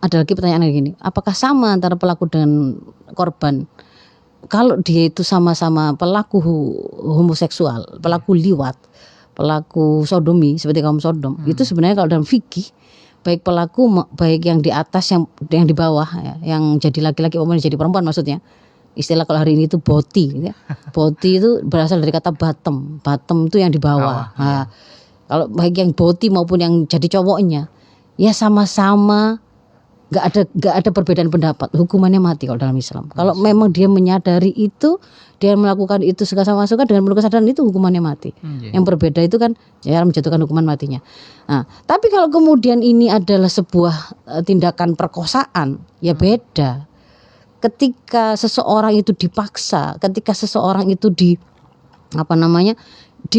ada lagi pertanyaan gini, apakah sama antara pelaku dengan korban? Kalau dia itu sama-sama pelaku homoseksual, pelaku liwat, pelaku sodomi seperti kaum Sodom, itu sebenarnya kalau dalam fikih baik pelaku baik yang di atas yang di bawah ya, yang jadi laki-laki maupun jadi perempuan maksudnya. Istilah kalau hari ini itu boti gitu ya. Boti itu berasal dari kata bottom. Bottom itu yang di bawah. Nah, kalau baik yang boti maupun yang jadi cowoknya ya sama-sama nggak ada perbedaan pendapat, hukumannya mati kalau dalam Islam. Kalau memang dia menyadari itu, dia melakukan itu sama suka dengan penuh kesadaran, itu hukumannya mati. Yang berbeda itu kan ya menjatuhkan hukuman matinya. Nah, tapi kalau kemudian ini adalah sebuah tindakan perkosaan, ya beda. Ketika seseorang itu dipaksa, ketika seseorang itu di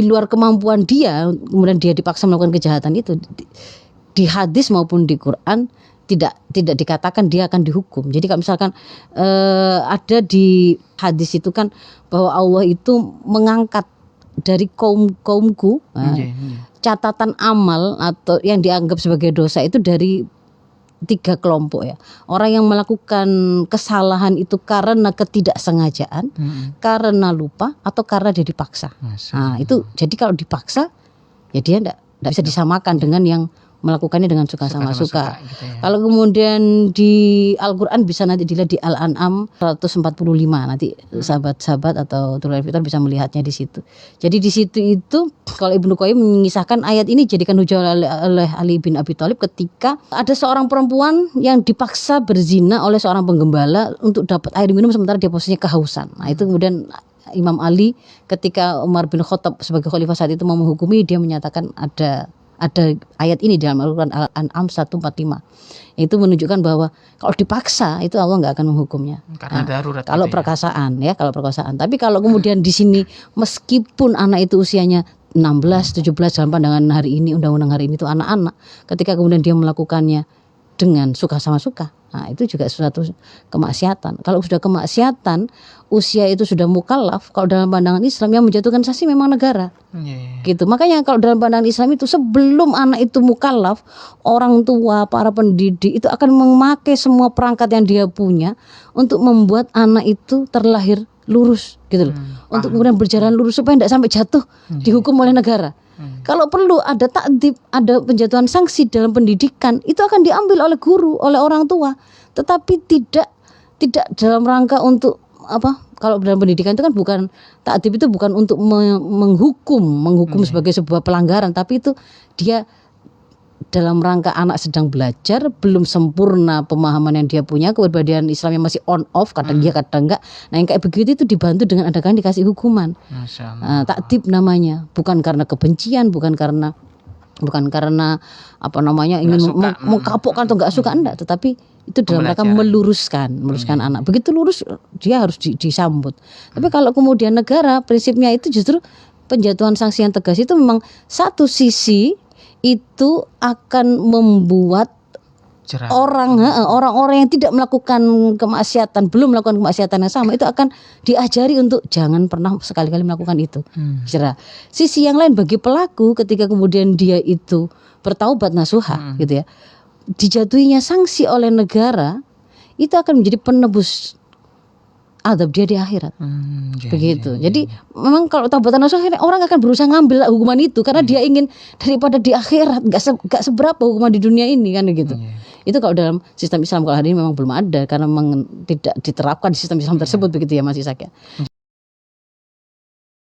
luar kemampuan dia, kemudian dia dipaksa melakukan kejahatan itu, di hadis maupun di Quran tidak dikatakan dia akan dihukum. Jadi kalau misalkan ada di hadis itu kan bahwa Allah itu mengangkat dari kaumku catatan amal atau yang dianggap sebagai dosa itu dari 3 kelompok ya. Orang yang melakukan kesalahan itu karena ketidaksengajaan, karena lupa atau karena dia dipaksa. Nah, itu jadi kalau dipaksa ya dia enggak bisa disamakan dengan yang melakukannya dengan suka sama suka. Gitu ya. Kalau kemudian di Al-Qur'an bisa nanti dilihat di Al-An'am 145, nanti sahabat-sahabat atau Turul Fitar bisa melihatnya di situ. Jadi di situ itu kalau Ibnu Qayyim mengisahkan ayat ini jadikan hujah oleh Ali bin Abi Thalib ketika ada seorang perempuan yang dipaksa berzina oleh seorang penggembala untuk dapat air minum sementara dia posisinya kehausan. Nah, itu kemudian Imam Ali ketika Umar bin Khattab sebagai khalifah saat itu mau menghukumi, dia menyatakan ada ayat ini dalam Al-Quran Al-An'am 145. Itu menunjukkan bahwa kalau dipaksa itu Allah nggak akan menghukumnya. Karena darurat. Kalau perkosaan ya, kalau perkosaan. Tapi kalau kemudian di sini meskipun anak itu usianya 16, 17 dalam pandangan hari ini, undang-undang hari ini itu anak-anak, ketika kemudian dia melakukannya dengan suka sama suka, nah itu juga suatu kemaksiatan. Kalau sudah kemaksiatan, usia itu sudah mukallaf, kalau dalam pandangan Islam yang menjatuhkan sanksi memang negara. Gitu. Makanya kalau dalam pandangan Islam itu sebelum anak itu mukallaf, orang tua, para pendidik itu akan memakai semua perangkat yang dia punya untuk membuat anak itu terlahir lurus gitu loh. Untuk kemudian berjalan lurus supaya tidak sampai jatuh dihukum oleh negara. Kalau perlu ada ta'dib, ada penjatuhan sanksi dalam pendidikan, itu akan diambil oleh guru, oleh orang tua. Tetapi tidak dalam rangka untuk apa? Kalau dalam pendidikan itu kan bukan ta'dib, itu bukan untuk menghukum sebagai sebuah pelanggaran, tapi itu dia dalam rangka anak sedang belajar, belum sempurna pemahaman yang dia punya, kepribadian Islam yang masih on off, kadang dia kadang enggak. Nah, yang kayak begitu itu dibantu dengan adakan dikasih hukuman. Ta'dib namanya, bukan karena kebencian, bukan karena ingin mengkapokkan atau enggak suka, enggak, tetapi itu dalam rangka meluruskan anak. Begitu lurus dia harus disambut. Tapi kalau kemudian negara prinsipnya itu justru penjatuhan sanksi yang tegas itu memang satu sisi itu akan membuat orang-orang yang tidak melakukan kemaksiatan, belum melakukan kemaksiatan yang sama, itu akan diajari untuk jangan pernah sekali-kali melakukan itu. Sisi yang lain bagi pelaku ketika kemudian dia itu bertaubat nasuha gitu ya, dijatuhinya sanksi oleh negara, itu akan menjadi penebus adab dia di akhirat. Begitu. Jadi memang kalau taubatan nasuha orang akan berusaha ngambil hukuman itu karena dia ingin daripada di akhirat enggak seberapa hukuman di dunia ini kan gitu. Itu kalau dalam sistem Islam kalau hari ini memang belum ada karena memang tidak diterapkan di sistem Islam tersebut begitu ya Mas Ishak ya.